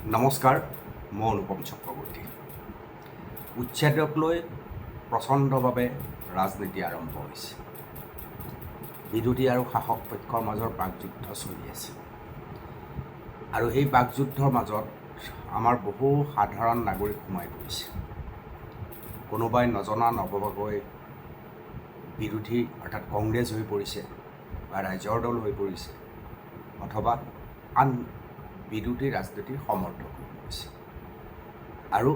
নমস্কাৰ, মই অনুপম চক্ৰৱৰ্তী। উচ্ছেদক লৈ প্ৰচণ্ডভাৱে ৰাজনীতি আৰম্ভ হৈছে। বিৰোধী আৰু শাসক পক্ষৰ মাজৰ বাকযুদ্ধ চলি আছে আৰু এই বাকযুদ্ধৰ মাজত আমাৰ বহু সাধাৰণ নাগৰিক সোমাই পৰিছে। কোনোবাই নজনা নভবাকৈ বিৰোধী অৰ্থাৎ কংগ্ৰেছ হৈ পৰিছে বা ৰাইজৰ দল হৈ পৰিছে, অথবা আন বিৰোধী ৰাজনীতিৰ সমৰ্থক হৈ পৰিছে আৰু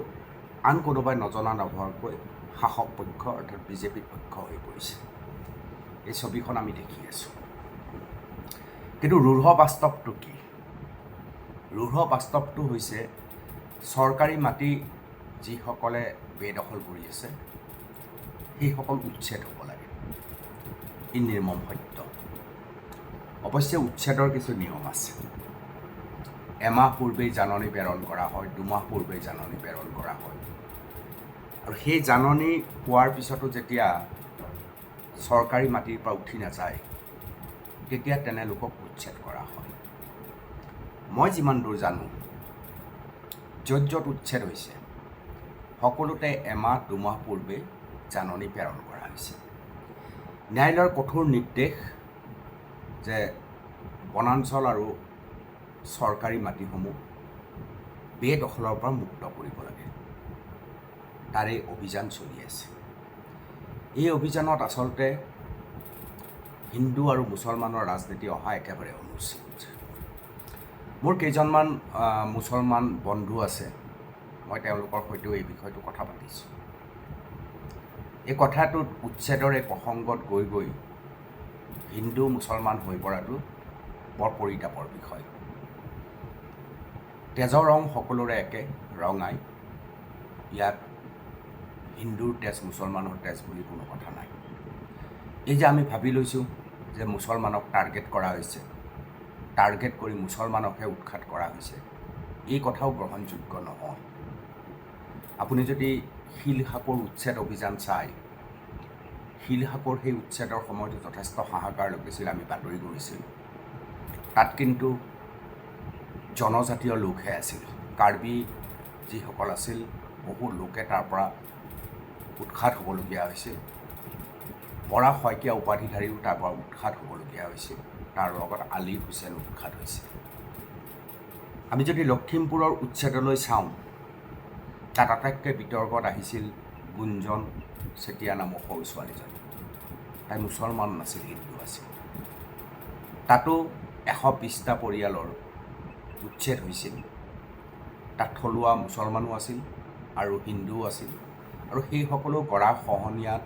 আন কোনোবাই নজনা নভবাকৈ শাসক পক্ষ অৰ্থাৎ বিজেপিৰ পক্ষ হৈ পৰিছে। এই ছবিখন আমি দেখি আছোঁ। কিন্তু ৰূঢ় বাস্তৱটো কি? ৰূঢ় বাস্তৱটো হৈছে চৰকাৰী মাটি যিসকলে বেদখল কৰি আছে সেইসকল উচ্ছেদ হ'ব লাগে। ই নিৰ্মম সত্য। অৱশ্যে উচ্ছেদৰ কিছু নিয়ম আছে। এমাহ পূৰ্বেই জাননী প্ৰেৰণ কৰা হয়, 2 মাহ পূৰ্বেই জাননী প্ৰেৰণ কৰা হয় আৰু সেই জাননী পোৱাৰ পিছতো যেতিয়া চৰকাৰী মাটিৰ পৰা উঠি নাযায় তেতিয়া তেনে লোকক উচ্ছেদ কৰা হয়। মই যিমান দূৰ জানো, য'ত য'ত উচ্ছেদ হৈছে সকলোতে এমাহ 2 মাহ পূৰ্বে জাননী প্ৰেৰণ কৰা হৈছে। ন্যায়ালয়ৰ কঠোৰ নিৰ্দেশ যে বনাঞ্চল আৰু চৰকাৰী মাটিসমূহ বেদখলৰ পৰা মুক্ত কৰিব লাগে। তাৰে অভিযান চলি আছে। এই অভিযানত আচলতে হিন্দু আৰু মুছলমানৰ ৰাজনীতি অহা একেবাৰে অনুচিত। মোৰ কেইজনমান মুছলমান বন্ধু আছে, মই তেওঁলোকৰ সৈতেও এই বিষয়টো কথা পাতিছোঁ। এই কথাটোত উচ্ছেদৰ এই প্ৰসংগত গৈ গৈ হিন্দু মুছলমান হৈ পৰাটো বৰ পৰিতাপৰ বিষয়। তেজৰ ৰং সকলোৰে একে, ৰঙাই। ইয়াত হিন্দুৰ তেজ মুছলমানৰ তেজ বুলি কোনো কথা নাই। এই যে আমি ভাবি লৈছোঁ যে মুছলমানক টাৰ্গেট কৰা হৈছে, টাৰ্গেট কৰি মুছলমানকহে উৎখাত কৰা হৈছে, এই কথাও গ্ৰহণযোগ্য নহয়। আপুনি যদি শিলহাকৰ উচ্ছেদ অভিযান চায়, শিলহাকৰ সেই উচ্ছেদৰ সময়তো যথেষ্ট হাহাকাৰ লাগিছিল, আমি বাতৰি কৰিছিলোঁ। তাত কিন্তু জনজাতীয় লোকহে আছিল। কাৰ্বি যিসকল আছিল, বহু লোকে তাৰ পৰা উৎখাত হ'বলগীয়া হৈছিল। বৰা শইকীয়া উপাধিধাৰীও তাৰ পৰা উৎখাত হ'বলগীয়া হৈছিল। তাৰ লগত আলী হুছেইন উৎখাত হৈছিল। আমি যদি লখিমপুৰৰ উচ্ছেদলৈ চাওঁ, তাত আটাইতকৈ বিতৰ্কত আহিছিল গুঞ্জন চেতিয়া নামৰ সৰু ছোৱালীজনী। তাই মুছলমান নাছিল, হিন্দু আছিল। তাতো 120টা পৰিয়ালৰ উচ্ছেদ হৈছিল। তাত থলুৱা মুছলমানো আছিল আৰু হিন্দুও আছিল আৰু সেইসকলো গৰা খহনীয়াত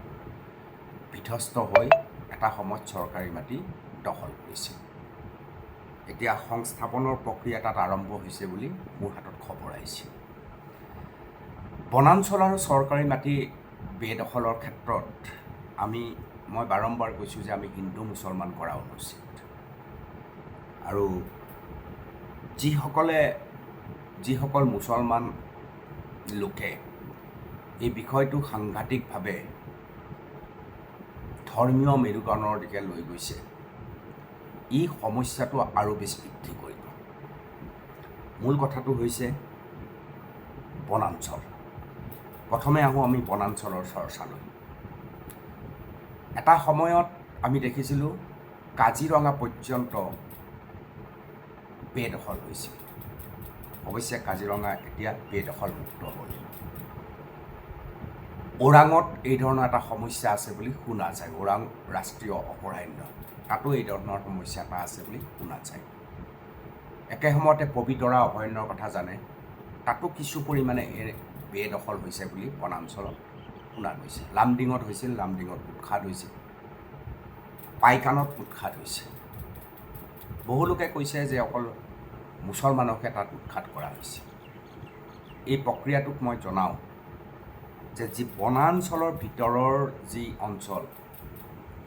বিধ্বস্ত হৈ এটা সময়ত চৰকাৰী মাটি দখল কৰিছিল। এতিয়া সংস্থাপনৰ প্ৰক্ৰিয়া তাত আৰম্ভ হৈছে বুলি মোৰ হাতত খবৰ আহিছে। বনাঞ্চল আৰু চৰকাৰী মাটি বেদখলৰ ক্ষেত্ৰত মই বাৰম্বাৰ কৈছোঁ যে আমি হিন্দু মুছলমান কৰা অনুচিত আৰু যিসকল মুছলমান লোকে এই বিষয়টো সাংঘাতিকভাৱে ধৰ্মীয় মেৰুকৰণৰ দিশে লৈ গৈছে, এই সমস্যাটো আৰু বেছি বৃদ্ধি কৰিব। মূল কথাটো হৈছে বনাঞ্চল। প্ৰথমে আহোঁ আমি বনাঞ্চলৰ চৰ্চালৈ। এটা সময়ত আমি দেখিছিলোঁ কাজিৰঙা পৰ্যন্ত বেদখল হৈছিল। অৱশ্যে কাজিৰঙা এতিয়া বেদখল মুক্ত হ'ল। ওৰাঙত এই ধৰণৰ এটা সমস্যা আছে বুলি শুনা যায়। ওৰাং ৰাষ্ট্ৰীয় অভয়াৰণ্য, তাতো এই ধৰণৰ সমস্যা এটা আছে বুলি শুনা যায়। একে সময়তে পবিতৰা অভয়াৰণ্যৰ কথা জানে, তাতো কিছু পৰিমাণে বেদখল হৈছে বুলি বনাঞ্চলত শুনা গৈছে। লামডিঙত হৈছিল, লামডিঙত উৎখাত হৈছিল। পাইকানত উৎখাত হৈছে। বহু লোকে কৈছে যে অকল মুছলমানকহে তাত উৎখাত কৰা হৈছে। এই প্ৰক্ৰিয়াটোক মই জনাওঁ যে যি বনাঞ্চলৰ ভিতৰৰ যি অঞ্চল,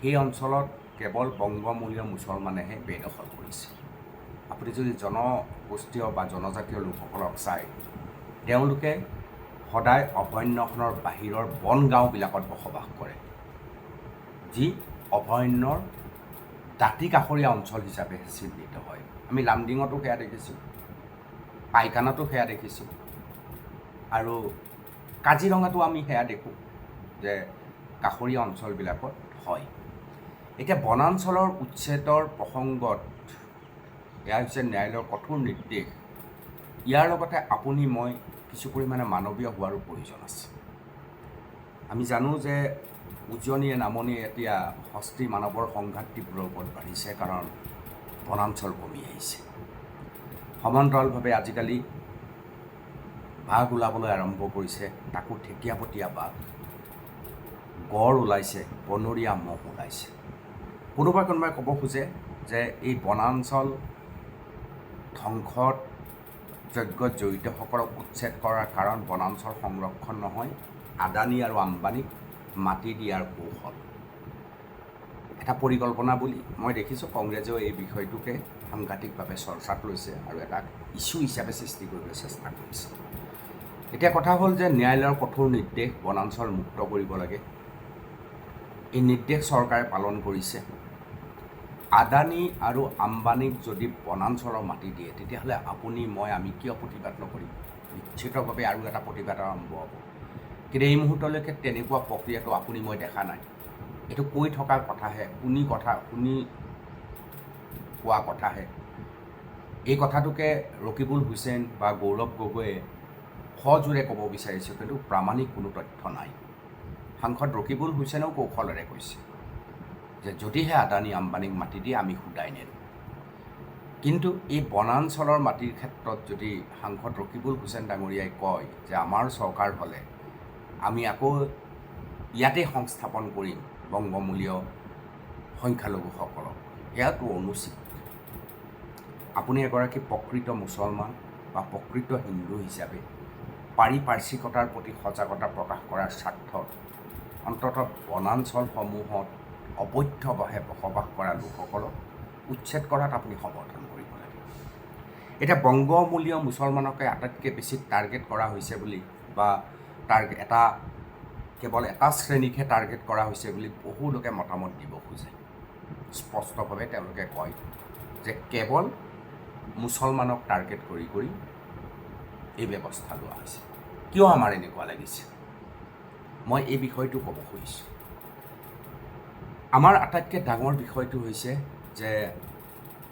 সেই অঞ্চলত কেৱল বংগমূলীয় মুছলমানেহে বেদখল কৰিছে। আপুনি যদি জনগোষ্ঠীয় বা জনজাতীয় লোকসকলক চায়, তেওঁলোকে সদায় অভয়াৰণ্যখনৰ বাহিৰৰ বন গাঁওবিলাকত বসবাস কৰে, যি অভয়াৰণ্যৰ দাঁতি কাষৰীয়া অঞ্চল হিচাপে চিহ্নিত হয়। আমি লামডিঙতো সেয়া দেখিছোঁ। পাইকানাতো সেয়া দেখিছোঁ আৰু কাজিৰঙাতো আমি সেয়া দেখোঁ যে কাষৰীয়া অঞ্চলবিলাকত হয়। এতিয়া বনাঞ্চলৰ উচ্ছেদৰ প্ৰসংগত এয়া হৈছে ন্যায়ালয়ৰ কঠোৰ নিৰ্দেশ। ইয়াৰ লগতে আপুনি মই কিছু পৰিমাণে মানৱীয় হোৱাৰো প্ৰয়োজন আছে। আমি জানো যে উজনিয়ে নামনিয়ে এতিয়া হস্তি মানৱৰ সংঘাত তীব্ৰ ৰূপত বাঢ়িছে, কাৰণ বনাঞ্চল কমি আহিছে। সমান্তৰালভাৱে আজিকালি বাঘ ওলাবলৈ আৰম্ভ কৰিছে, তাকো ঠেকীয়াপতীয়া বাঘ, গড় ওলাইছে, বনৰীয়া মহ ওলাইছে। কোনোবাই ক'ব খোজে যে এই বনাঞ্চল ধ্বংসত যজ্ঞত জড়িতসকলক উচ্ছেদ কৰাৰ কাৰণ বনাঞ্চল সংৰক্ষণ নহয়, আদানী আৰু আম্বানীক মাটি দিয়াৰ কৌশল, এটা পৰিকল্পনা বুলি মই দেখিছোঁ। কংগ্ৰেছেও এই বিষয়টোকে সাংঘাতিকভাৱে চৰ্চাত লৈছে আৰু এটা ইছ্যু হিচাপে সৃষ্টি কৰিবলৈ চেষ্টা কৰিছে। এতিয়া কথা হ'ল যে ন্যায়ালয়ৰ কঠোৰ নিৰ্দেশ বনাঞ্চল মুক্ত কৰিব লাগে। এই নিৰ্দেশ চৰকাৰে পালন কৰিছে। আদানী আৰু আম্বানীক যদি বনাঞ্চলৰ মাটি দিয়ে, তেতিয়াহ'লে আপুনি মই আমি কিয় প্ৰতিবাদ নকৰিম? নিশ্চিতভাৱে আৰু এটা প্ৰতিবাদ আৰম্ভ হ'ব। কিন্তু এই মুহূৰ্তলৈকে তেনেকুৱা প্ৰক্ৰিয়াটো আপুনি মই দেখা নাই। এইটো কৈ থকাৰ কথাহে, শুনি কোৱা কথাহে। এই কথাটোকে ৰকিবুল হুছেইন বা গৌৰৱ গগৈয়ে সজোৰে ক'ব বিচাৰিছে, কিন্তু প্ৰামাণিক কোনো তথ্য নাই। সাংসদ ৰকিবুল হুছেইনেও কৌশলেৰে কৈছে যে যদিহে আদানী আম্বানীক মাটি দিয়ে আমি সুদাই নেৰোঁ। কিন্তু এই বনাঞ্চলৰ মাটিৰ ক্ষেত্ৰত যদি সাংসদ ৰকিবুল হুছেইন ডাঙৰীয়াই কয় যে আমাৰ চৰকাৰ হ'লে আমি আকৌ ইয়াতে সংস্থাপন কৰিম বংগমূলীয় সংখ্যালঘুসকলক, এয়াতো অনুচিত। আপুনি এগৰাকী প্ৰকৃত মুছলমান বা প্ৰকৃত হিন্দু হিচাপে পাৰিপাৰ্শ্বিকতাৰ প্ৰতি সজাগতা প্ৰকাশ কৰাৰ স্বাৰ্থত অন্ততঃ বনাঞ্চলসমূহত অবৈধভাৱে বসবাস কৰা লোকসকলক উচ্ছেদ কৰাত আপুনি সমৰ্থন কৰিব লাগে। এতিয়া বংগমূলীয় মুছলমানকে আটাইতকৈ বেছি টাৰ্গেট কৰা হৈছে বুলি বা কেৱল এটা শ্ৰেণীকহে টাৰ্গেট কৰা হৈছে বুলি বহু লোকে মতামত দিব খোজে। স্পষ্টভাৱে তেওঁলোকে কয় যে কেৱল মুছলমানক টাৰ্গেট কৰি এই ব্যৱস্থা লোৱা হৈছে। কিয় আমাৰ এনেকুৱা লাগিছে? মই এই বিষয়টো ক'ব খুজিছোঁ। আমাৰ আটাইতকৈ ডাঙৰ বিষয়টো হৈছে যে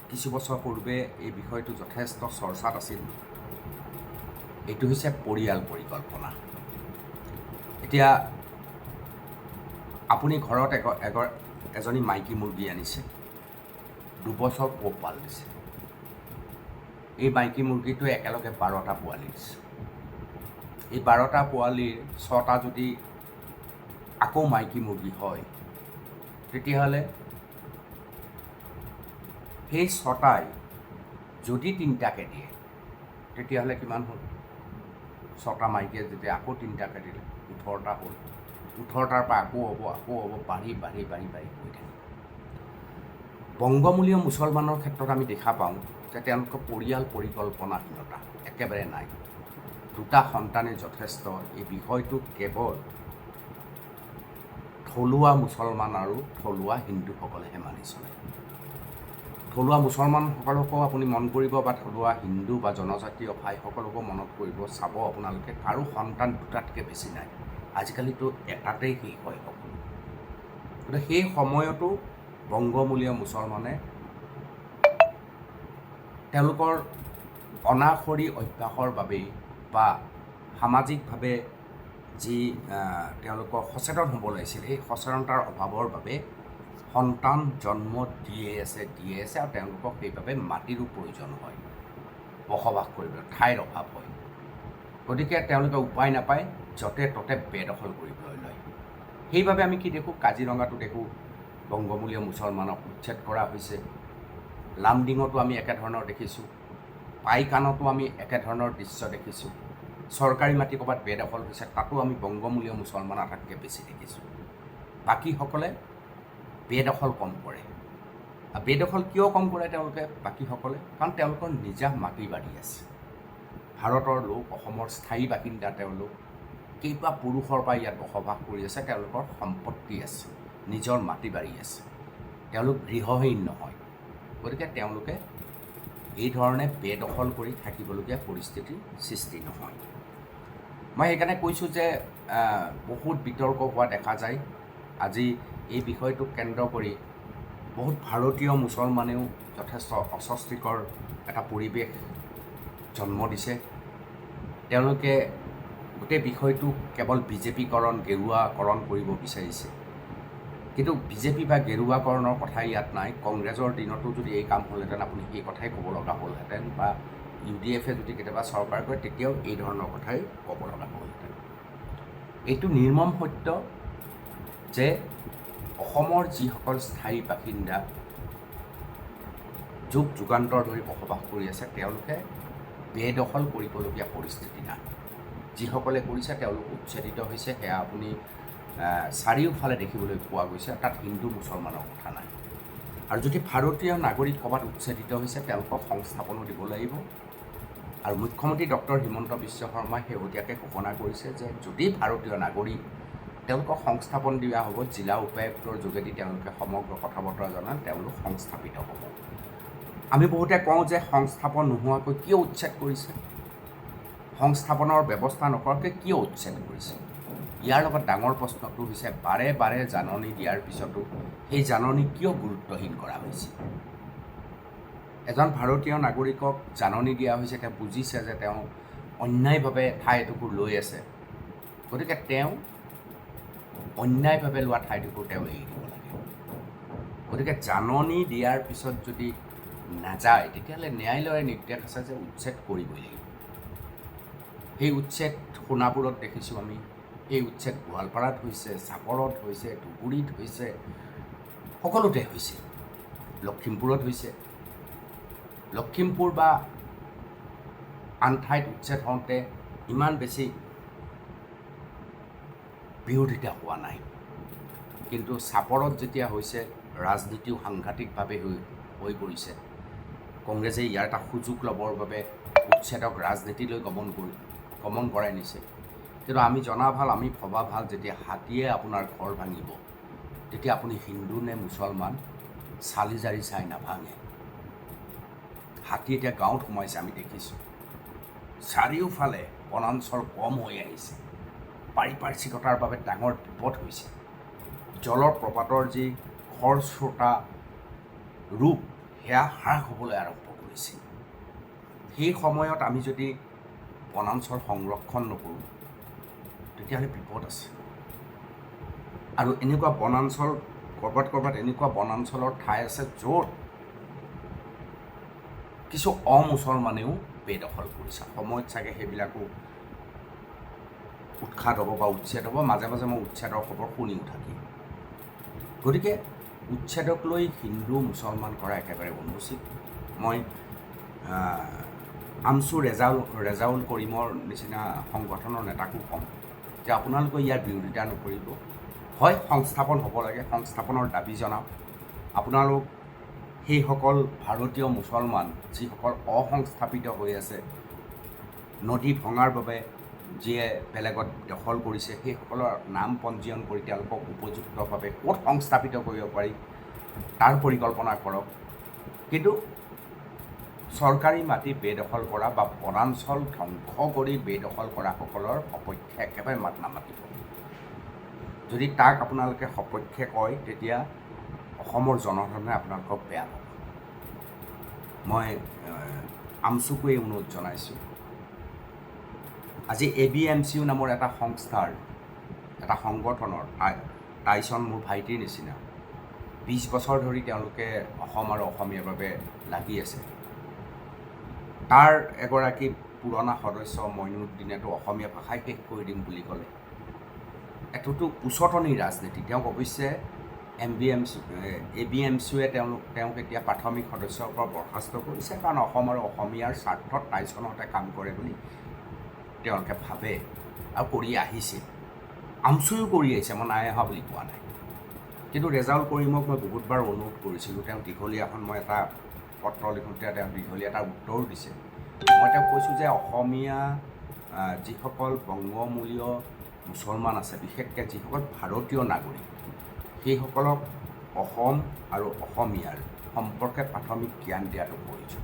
কিছু বছৰ পূৰ্বে এই বিষয়টো যথেষ্ট চৰ্চাত আছিল। এইটো হৈছে পৰিয়াল পৰিকল্পনা। এতিয়া আপুনি ঘৰত এজনী মাইকী মুৰ্গী আনিছে, 2 বছৰ পোহপাল দিছে। এই মাইকী মুৰ্গীটোৱে একেলগে 12টা পোৱালি দিছে। এই 12টা পোৱালিৰ 6টা যদি আকৌ মাইকী মুৰ্গী হয়, তেতিয়াহ'লে সেই 6টাই যদি 3টাকে দিয়ে, তেতিয়াহ'লে কিমান হ'ল? 6টা মাইকীয়ে যেতিয়া আকৌ 3টাকে দিলে 18টা হ'ল। 18টাৰ পৰা আকৌ হ'ব, বাঢ়ি গৈ থাকে। বংগমূলীয় মুছলমানৰ ক্ষেত্ৰত আমি দেখা পাওঁ যে তেওঁলোকৰ পৰিয়াল পৰিকল্পনাহীনতা একেবাৰে নাই। 2টা সন্তানেই যথেষ্ট। এই বিষয়টো কেৱল থলুৱা মুছলমান আৰু থলুৱা হিন্দুসকলেহে মানি চলে। থলুৱা মুছলমানসকলকো আপুনি মন কৰিব বা থলুৱা হিন্দু বা জনজাতীয় ভাইসকলকো মনত কৰিব, চাব আপোনালোকে কাৰো সন্তান 2টাতকৈ বেছি নাই। আজিকালিতো এটাতেই শেষ হয় সকলো। গতিকে সেই সময়তো বংগমূলীয় মুছলমানে তেওঁলোকৰ অনাখৰী অভ্যাসৰ বাবেই বা সামাজিকভাৱে যি তেওঁলোকৰ সচেতন হ'ব লাগিছিল, সেই সচেতনতাৰ অভাৱৰ বাবে সন্তান জন্ম দিয়ে আছে আৰু তেওঁলোকক সেইবাবে মাটিৰো প্ৰয়োজন হয়, বসবাস কৰিবলৈ ঠাইৰ অভাৱ হয়। গতিকে তেওঁলোকে উপায় নাপায় য'তে ত'তে বেদখল কৰিবলৈ লয়। সেইবাবে আমি কি দেখোঁ? কাজিৰঙাতো দেখোঁ বংগমূলীয় মুছলমানক উচ্ছেদ কৰা হৈছে। লামডিঙতো আমি একেধৰণৰ দেখিছোঁ। পাইকানতো আমি একেধৰণৰ দৃশ্য দেখিছোঁ। চৰকাৰী মাটি ক'ৰবাত বেদখল হৈছে, তাতো আমি বংগমূলীয় মুছলমান আটাইতকৈ বেছি দেখিছোঁ। বাকীসকলে বেদখল কম কৰে। বেদখল কিয় কম কৰে তেওঁলোকে বাকীসকলে? কাৰণ তেওঁলোকৰ নিজা মাটি বাৰী আছে। ভাৰতৰ লোক, অসমৰ স্থায়ী বাসিন্দা তেওঁলোক। কেইবা পুৰুষৰ পৰা ইয়াত বসবাস কৰি আছে, তেওঁলোকৰ সম্পত্তি আছে, নিজৰ মাটি বাৰী আছে। তেওঁলোক গৃহহীন নহয়। গতিকে তেওঁলোকে এই ধৰণে বেদখল কৰি থাকিবলগীয়া পৰিস্থিতিৰ সৃষ্টি নহয়। মই সেইকাৰণে কৈছোঁ যে বহুত বিতৰ্ক হোৱা দেখা যায়। আজি এই বিষয়টোক কেন্দ্ৰ কৰি বহুত ভাৰতীয় মুছলমানেও যথেষ্ট অস্বস্তিকৰ এটা পৰিৱেশ জন্ম দিছে। তেওঁলোকে গোটেই বিষয়টোক কেৱল বিজেপিকৰণ গেৰুৱাকৰণ কৰিব বিচাৰিছে। কিন্তু বিজেপি বা গেৰুৱাকৰণৰ কথা ইয়াত নাই। কংগ্ৰেছৰ দিনতো যদি এই কাম হ'লহেঁতেন আপুনি সেই কথাই ক'ব লগা হ'লহেঁতেন, বা UDFে যদি কেতিয়াবা চৰকাৰ কৰে তেতিয়াও এই ধৰণৰ কথাই ক'ব লগা হ'লহেঁতেন। এইটো নিৰ্মম সত্য যে অসমৰ যিসকল স্থায়ী বাসিন্দা যুগ যুগান্তৰ ধৰি বসবাস কৰি আছে তেওঁলোকে বেদখল কৰিবলগীয়া পৰিস্থিতি নাই। যিসকলে কৰিছে তেওঁলোক উচ্ছেদিত হৈছে, সেয়া আপুনি চাৰিওফালে দেখিবলৈ পোৱা গৈছে। তাত হিন্দু মুছলমানৰ কথা নাই। আৰু যদি ভাৰতীয় নাগৰিক ক'ৰবাত উচ্ছেদিত হৈছে তেওঁলোকক সংস্থাপনো দিব লাগিব। আৰু মুখ্যমন্ত্ৰী ডক্টৰ হিমন্ত বিশ্ব শৰ্মাই শেহতীয়াকৈ ঘোষণা কৰিছে যে যদি ভাৰতীয় নাগৰিক তেওঁলোকক সংস্থাপন দিয়া হ'ব, জিলা উপায়ুক্তৰ যোগেদি তেওঁলোকে সমগ্ৰ কথা বতৰা জনাই তেওঁলোক সংস্থাপিত হ'ব। আমি বহুতে কওঁ যে সংস্থাপন নোহোৱাকৈ কিয় উচ্ছেদ কৰিছে, সংস্থাপনৰ ব্যৱস্থা নকৰাকৈ কিয় উচ্ছেদ কৰিছে। ইয়াৰ লগত ডাঙৰ প্ৰশ্নটো হৈছে বাৰে বাৰে জাননী দিয়াৰ পিছতো সেই জাননী কিয় গুৰুত্বহীন কৰা হৈছে। এজন ভাৰতীয় নাগৰিকক জাননী দিয়া হৈছে, তেওঁ বুজিছে যে তেওঁ অন্যায়ভাৱে ঠাই এটুকুৰ লৈ আছে, গতিকে তেওঁ অন্যায়ভাৱে লোৱা ঠাইটুকুৰ তেওঁ এৰি দিব লাগে। গতিকে জাননী দিয়াৰ পিছত যদি নাযায় তেতিয়াহ'লে ন্যায়ালয়ৰ নিৰ্দেশ আছে যে উচ্ছেদ কৰিবই লাগিব। সেই উচ্ছেদ সোণাপুৰত দেখিছোঁ আমি, সেই উচ্ছেদ গোৱালপাৰাত হৈছে, চাপৰত হৈছে, ধুবুৰীত হৈছে, সকলোতে হৈছে, লখিমপুৰত হৈছে। লখিমপুৰ বা আন ঠাইত উচ্ছেদ হওঁতে ইমান বেছি বিৰোধিতা হোৱা নাই, কিন্তু চাপৰত যেতিয়া হৈছে ৰাজনীতিও সাংঘাতিকভাৱে হৈ পৰিছে। কংগ্ৰেছে ইয়াৰ এটা সুযোগ ল'বৰ বাবে উচ্ছেদক ৰাজনীতিলৈ গমন কৰাই নিছে। কিন্তু আমি জনা ভাল, আমি ভবা ভাল, যেতিয়া হাতীয়ে আপোনাৰ ঘৰ ভাঙিব তেতিয়া আপুনি হিন্দু নে মুছলমান চালি জাৰি চাই নাভাঙে। হাতী এতিয়া গাঁৱত সোমাইছে, আমি দেখিছোঁ। চাৰিওফালে বনাঞ্চল কম হৈ আহিছে, পাৰিপাৰ্শ্বিকতাৰ বাবে ডাঙৰ বিপদ হৈছে। জলৰ প্ৰপাতৰ যি খৰস্ৰোতা ৰূপ সেয়া হ্ৰাস হ'বলৈ আৰম্ভ কৰিছে। সেই সময়ত আমি যদি বনাঞ্চল সংৰক্ষণ নকৰোঁ তেতিয়াহ'লে বিপদ আছে। আৰু এনেকুৱা বনাঞ্চল ক'ৰবাত এনেকুৱা বনাঞ্চলৰ ঠাই আছে য'ত কিছু অমুছলমানেও বেদখল কৰিছে। সময়ত চাগে সেইবিলাকো উৎখাত হ'ব বা উচ্ছেদ হ'ব। মাজে মাজে মই উচ্ছেদৰ খবৰ শুনিও থাকি। গতিকে উচ্ছেদক লৈ হিন্দু মুছলমান কৰা একেবাৰে অনুচিত। মই আমছু ৰেজাউল কৰিমৰ নিচিনা সংগঠনৰ নেতাকো ক'ম যে আপোনালোকে ইয়াৰ বিৰোধিতা নকৰিব। হয়, সংস্থাপন হ'ব লাগে, সংস্থাপনৰ দাবী জনাওক। আপোনালোক সেইসকল ভাৰতীয় মুছলমান যিসকল অসংস্থাপিত হৈ আছে, নদী ভঙাৰ বাবে যিয়ে বেলেগত দখল কৰিছে, সেইসকলৰ নাম পঞ্জীয়ন কৰি তেওঁলোকক উপযুক্তভাৱে ক'ত সংস্থাপিত কৰিব পাৰি তাৰ পৰিকল্পনা কৰক। কিন্তু চৰকাৰী মাটি বেদখল কৰা বা বনাঞ্চল ধ্বংস কৰি বেদখল কৰাসকলৰ সপক্ষে একেবাৰে মাত নামাতিব। যদি তাক আপোনালোকে সপক্ষে কয় তেতিয়া অসমৰ জনসাধাৰণে আপোনালোকক বেয়া পাব। মই আমছুকো এই অনুৰোধ জনাইছোঁ। আজি ABMCU নামৰ এটা সংস্থাৰ, এটা সংগঠনৰ, টাইচন মোৰ ভাইটিৰ নিচিনা 20 বছৰ ধৰি তেওঁলোকে অসম আৰু অসমীয়াৰ বাবে লাগি আছে। তাৰ এগৰাকী পুৰণা সদস্য মইনুদ্দিনেতো অসমীয়া ভাষাই শেষ কৰি দিম বুলি ক'লে। এইটোতো উচতনি ৰাজনীতি। তেওঁক অৱশ্যে ABMCUৱে তেওঁক এতিয়া প্ৰাথমিক সদস্যৰ পৰা বৰ্খাস্ত কৰিছে, কাৰণ অসম আৰু অসমীয়াৰ স্বাৰ্থত টাইচনহঁতে কাম কৰে বুলি তেওঁলোকে ভাবে আৰু কৰি আহিছে। আমছুও কৰি আহিছে, মই নাই অহা বুলি কোৱা নাই। কিন্তু ৰেজাউল কৰিমক মই বহুতবাৰ অনুৰোধ কৰিছিলোঁ। তেওঁ দীঘলীয়াখন মই এটা পত্ৰ লিখোঁতে তেওঁ দীঘলীয়া এটা উত্তৰ দিছে। মই তেওঁক কৈছোঁ যে অসমীয়া যিসকল বংগমূলীয় মুছলমান আছে, বিশেষকৈ যিসকল ভাৰতীয় নাগৰিক, সেইসকলক অসম আৰু অসমীয়াৰ সম্পৰ্কে প্ৰাথমিক জ্ঞান দিয়াটো প্ৰয়োজন।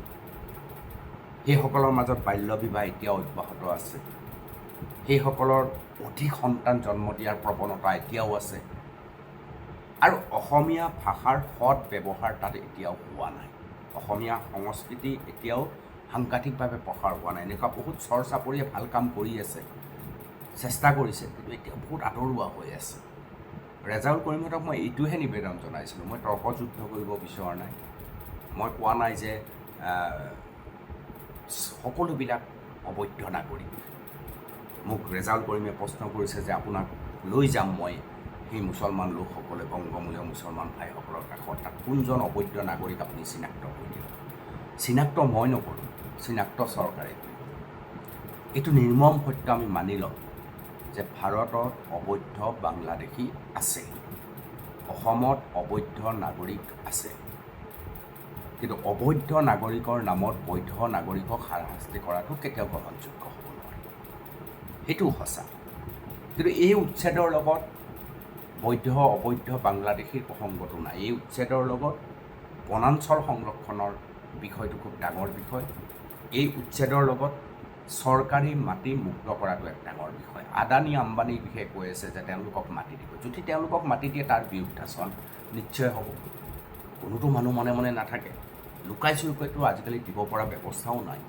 সেইসকলৰ মাজত বাল্য বিবাহ এতিয়াও অব্যাহত আছে। সেইসকলৰ অধিক সন্তান জন্ম দিয়াৰ প্ৰৱণতা এতিয়াও আছে। আৰু অসমীয়া ভাষাৰ সৎ ব্যৱহাৰ তাত এতিয়াও হোৱা নাই। অসমীয়া সংস্কৃতি এতিয়াও সাংঘাতিকভাৱে প্ৰসাৰ হোৱা নাই। এনেকুৱা বহুত চৰ চাপৰিয়ে ভাল কাম কৰি আছে, চেষ্টা কৰিছে, কিন্তু এতিয়াও বহুত আঁতৰোৱা হৈ আছে। ৰেজাউল কৰিমহঁতক মই এইটোহে নিবেদন জনাইছিলোঁ, মই তৰ্কযুদ্ধ কৰিব বিচৰা নাই। মই কোৱা নাই যে সকলোবিলাক অবৈধ নাগৰিক। মোক ৰেজাউল কৰিমে প্ৰশ্ন কৰিছে যে আপোনাক লৈ যাম মই সেই মুছলমান লোকসকলে, বংগমূলীয় মুছলমান ভাইসকলৰ কাষত, তাত কোনজন অবৈধ নাগৰিক আপুনি চিনাক্ত কৰি দিয়ক। চিনাক্ত মই নকৰোঁ, চিনাক্ত চৰকাৰে কৰিব। এইটো নিৰ্মম সত্য আমি মানি লওঁ যে ভাৰতত অবৈধ বাংলাদেশী আছে, অসমত অবৈধ নাগৰিক আছে, কিন্তু অবৈধ নাগৰিকৰ নামত বৈধ নাগৰিকক হাৰাশাস্তি কৰাটো কেতিয়াও গ্ৰহণযোগ্য হ'ব নোৱাৰে। সেইটোও সঁচা। কিন্তু এই উচ্ছেদৰ লগত বৈধ অবৈধ বাংলাদেশীৰ প্ৰসংগটো নাই। এই উচ্ছেদৰ লগত বনাঞ্চল সংৰক্ষণৰ বিষয়টো খুব ডাঙৰ বিষয়। এই উচ্ছেদৰ লগত চৰকাৰী মাটি মুক্ত কৰাটো এক ডাঙৰ বিষয়। আদানী আম্বানীৰ বিষয়ে কৈ আছে যে তেওঁলোকক মাটি দিব। যদি তেওঁলোকক মাটি দিয়ে তাৰ বিৰুদ্ধাচৰণ নিশ্চয় হ'ব। কোনোতো মানুহ মনে মনে নাথাকে। লুকাই চুৰকৈতো আজিকালি দিব পৰা ব্যৱস্থাও নাই।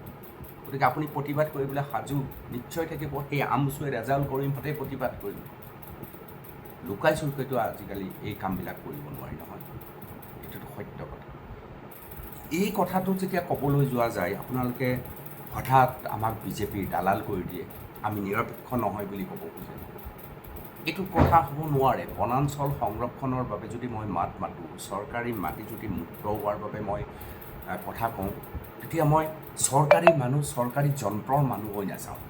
গতিকে আপুনি প্ৰতিবাদ কৰিবলৈ সাজু নিশ্চয় থাকিব। সেই আমচুৱে ৰেজাউল কৰিমহঁতে প্ৰতিবাদ কৰিব। লুকাই চুৰকৈতো আজিকালি এই কামবিলাক কৰিব নোৱাৰি নহয়। এইটোতো সত্য কথা। এই কথাটো যেতিয়া ক'বলৈ যোৱা যায়, আপোনালোকে হঠাৎ আমাক বিজেপিৰ দালাল কৰি দিয়ে, আমি নিৰপেক্ষ নহয় বুলি ক'ব খোজে। এইটো কথা হ'ব নোৱাৰে। বনাঞ্চল সংৰক্ষণৰ বাবে যদি মই মাত মাতোঁ, চৰকাৰী মাটি যদি মুক্ত হোৱাৰ বাবে মই কথা কওঁ, তেতিয়া মই চৰকাৰী মানুহ, চৰকাৰী যন্ত্ৰৰ মানুহ হৈ নাযাওঁ।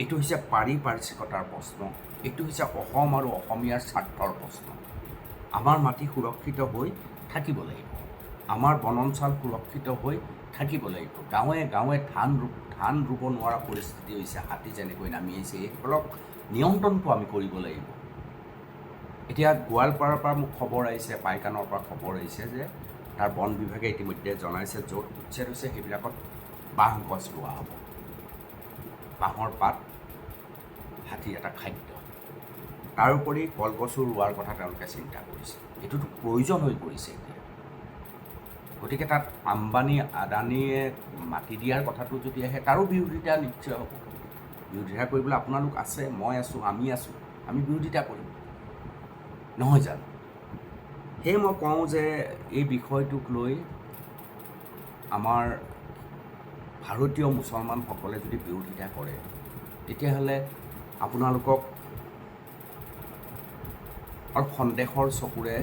এইটো হৈছে পাৰিপাৰ্শ্বিকতাৰ প্ৰশ্ন। এইটো হৈছে অসম আৰু অসমীয়াৰ স্বাৰ্থৰ প্ৰশ্ন। আমাৰ মাটি সুৰক্ষিত হৈ থাকিব লাগিব, আমাৰ বনাঞ্চল সুৰক্ষিত হৈ থাকিব লাগিব। গাঁৱে গাঁৱে ধান ৰুব নোৱাৰা পৰিস্থিতি হৈছে, হাতী যেনেকৈ নামি আহিছে, এইসকলক নিয়ন্ত্ৰণটো আমি কৰিব লাগিব। এতিয়া গোৱালপাৰাৰ পৰা মোক খবৰ আহিছে, পাইকানৰ পৰা খবৰ আহিছে যে তাৰ বন বিভাগে ইতিমধ্যে জনাইছে য'ত উচ্ছেদ হৈছে সেইবিলাকত বাঁহ গছ ৰোৱা হ'ব। বাঁহৰ পাত হাতীৰ এটা খাদ্য। তাৰোপৰি কলগছো ৰোৱাৰ কথা তেওঁলোকে চিন্তা কৰিছে। এইটোতো প্ৰয়োজন হৈ পৰিছে এতিয়া। গতিকে তাত আম্বানী আদানীয়ে মাটি দিয়াৰ কথাটো যদি আহে, তাৰো বিৰোধিতা নিশ্চয় হ'ব। বিৰোধিতা কৰিবলৈ আপোনালোক আছে, মই আছোঁ, আমি আছোঁ, আমি বিৰোধিতা কৰিম, নহয় জানো? সেয়ে মই কওঁ যে এই বিষয়টোক লৈ আমাৰ ভাৰতীয় মুছলমানসকলে যদি বিৰোধিতা কৰে, তেতিয়াহ'লে আপোনালোকক আৰু সন্দেহৰ চকুৰে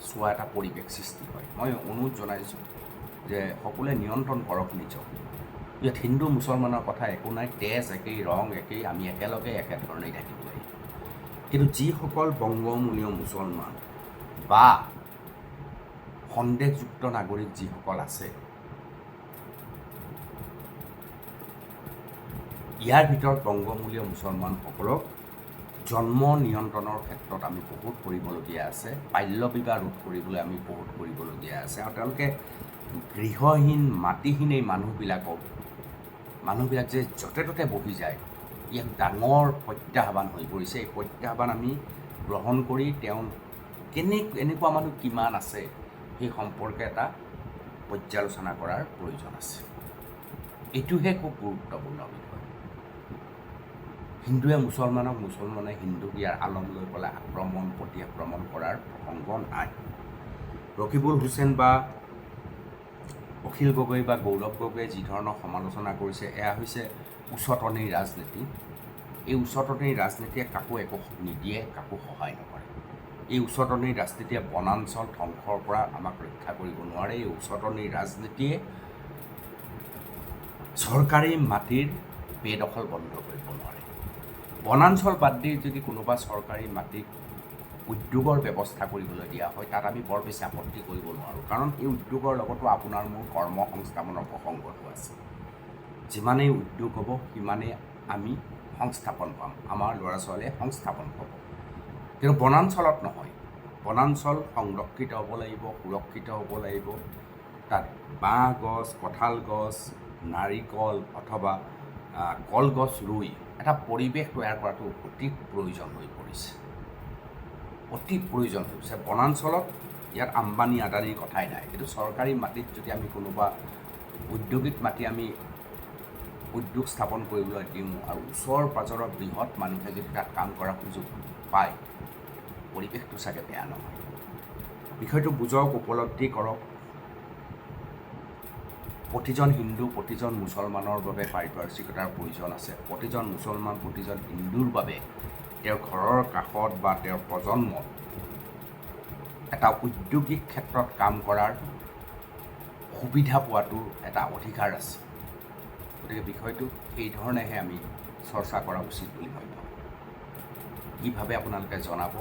চোৱা এটা পৰিৱেশ সৃষ্টি হয়। মই অনুৰোধ জনাইছোঁ যে সকলোৱে নিয়ন্ত্ৰণ কৰক নিজক। ইয়াত হিন্দু মুছলমানৰ কথা একো নাই, তেজ একেই, ৰং একেই, আমি একেলগে একেধৰণেই থাকিব লাগিব। কিন্তু যিসকল বংগমূলীয় মুছলমান বা সন্দেহযুক্ত নাগৰিক যিসকল আছে, ইয়াৰ ভিতৰত বংগমূলীয় মুছলমানসকলক জন্ম নিয়ন্ত্ৰণৰ ক্ষেত্ৰত আমি বহুত কৰিবলগীয়া আছে, বাল্য বিবাহ ৰোধ কৰিবলৈ আমি বহুত কৰিবলগীয়া আছে। আৰু তেওঁলোকে গৃহহীন মাটিহীন এই মানুহবিলাক যে য'তে ত'তে বহি যায়, ইয়াক ডাঙৰ প্ৰত্যাহ্বান হৈ পৰিছে। এই প্ৰত্যাহ্বান আমি গ্ৰহণ কৰি তেওঁ এনেকুৱা মানুহ কিমান আছে সেই সম্পৰ্কে এটা পৰ্যালোচনা কৰাৰ প্ৰয়োজন আছে। এইটোহে খুব গুৰুত্বপূৰ্ণ বিষয়। হিন্দুৱে মুছলমানক, মুছলমানে হিন্দুক ইয়াৰ আলম লৈ পেলাই প্ৰতি আক্ৰমণ কৰাৰ প্ৰসংগ নাই। ৰকিবুল হুছেইন বা অখিল গগৈ বা গৌৰৱ গগৈয়ে যি ধৰণৰ সমালোচনা কৰিছে, এয়া হৈছে উচতনিৰ ৰাজনীতি। এই উচতনিৰ ৰাজনীতিয়ে কাকো একো নিদিয়ে, কাকো সহায় নকৰে। এই উচতনিৰ ৰাজনীতিয়ে বনাঞ্চল ধ্বংসৰ পৰা আমাক ৰক্ষা কৰিব নোৱাৰে। এই উচতনিৰ ৰাজনীতিয়ে চৰকাৰী মাটিৰ বেদখল বন্ধ কৰিব নোৱাৰে। বনাঞ্চল বাদ দি যদি কোনোবা চৰকাৰী মাটিক উদ্যোগৰ ব্যৱস্থা কৰিবলৈ দিয়া হয়, তাত আমি বৰ বেছি আপত্তি কৰিব নোৱাৰোঁ। কাৰণ এই উদ্যোগৰ লগতো আপোনাৰ মোৰ কৰ্ম সংস্থাপনৰ প্ৰসংগটো আছে। যিমানেই উদ্যোগ হ'ব, সিমানেই আমি সংস্থাপন পাম, আমাৰ ল'ৰা ছোৱালীয়ে সংস্থাপন পাব। কিন্তু বনাঞ্চলত নহয়। বনাঞ্চল সংৰক্ষিত হ'ব লাগিব, সুৰক্ষিত হ'ব লাগিব। তাত বাঁহ গছ, কঁঠাল গছ, নাৰিকল অথবা কলগছ ৰুই এটা পৰিৱেশ তৈয়াৰ কৰাটো অতি প্ৰয়োজন হৈ পৰিছে, অতি প্ৰয়োজন হৈ পৰিছে। বনাঞ্চলত ইয়াত আম্বানী আদানীৰ কথাই নাই, কিন্তু চৰকাৰী মাটিত যদি আমি কোনোবা উদ্যোগিক মাটি আমি উদ্যোগ স্থাপন কৰিবলৈ দিওঁ আৰু ওচৰ পাজৰৰ বৃহৎ মানুহে যদি তাত কাম কৰাৰ সুযোগ পায়, পৰিৱেশটো চাগে বেয়া নহয়। বিষয়টো বুজক, উপলব্ধি কৰক। প্ৰতিজন হিন্দু, প্ৰতিজন মুছলমানৰ বাবে পাৰিপাৰ্শ্বিকতাৰ প্ৰয়োজন আছে। প্ৰতিজন মুছলমান, প্ৰতিজন হিন্দুৰ বাবে তেওঁৰ ঘৰৰ কাষত বা তেওঁৰ প্ৰজন্মত এটা উদ্যোগিক ক্ষেত্ৰত কাম কৰাৰ সুবিধা পোৱাটোৰ এটা অধিকাৰ আছে। গতিকে বিষয়টো সেইধৰণেহে আমি চৰ্চা কৰা উচিত বুলি মই ভাবোঁ। কিভাৱে আপোনালোকে জনাব,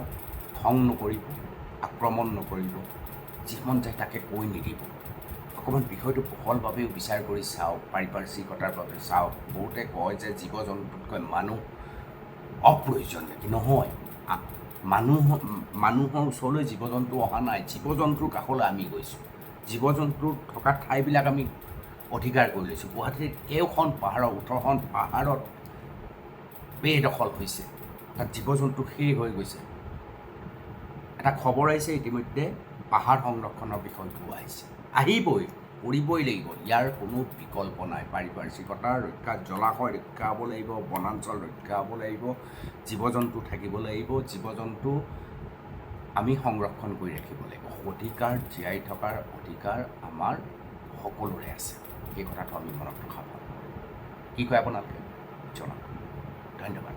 খং নকৰিব, আক্ৰমণ নকৰিব, যি মন যায় তাকে কৈ নিদিব। অকণমান বিষয়টো বহলভাৱেও বিচাৰ কৰি চাওক, পাৰিপাৰ্শ্বিকতাৰ বাবে চাওক। বহুতে কয় যে জীৱ জন্তুতকৈ মানুহ অপ্ৰয়োজন নেকি? নহয়, মানুহৰ ওচৰলৈ জীৱ জন্তু অহা নাই, জীৱ জন্তুৰ কাষলৈ আমি গৈছোঁ। জীৱ জন্তুৰ থকা ঠাইবিলাক আমি অধিকাৰ কৰি লৈছোঁ। গুৱাহাটীত কেইখন পাহাৰৰ 18খন পাহাৰত বেদখল হৈছে, তাত জীৱ জন্তু শেষ হৈ গৈছে। এটা খবৰ আহিছে ইতিমধ্যে, পাহাৰ সংৰক্ষণৰ বিষয়টো আহিছে, আহিবই, কৰিবই লাগিব। ইয়াৰ কোনো বিকল্প নাই। পাৰিপাৰ্শ্বিকতাৰ ৰক্ষা, জলাশয় ৰক্ষা হ'ব লাগিব, বনাঞ্চল ৰক্ষা হ'ব লাগিব, জীৱ জন্তু থাকিব লাগিব, জীৱ জন্তু আমি সংৰক্ষণ কৰি ৰাখিব লাগিব। অধিকাৰ, জীয়াই থকাৰ অধিকাৰ আমাৰ সকলোৰে আছে। এই কথাটো আমি মনত ৰখাব। কি কয় আপোনালোকে জনাব। ধন্যবাদ।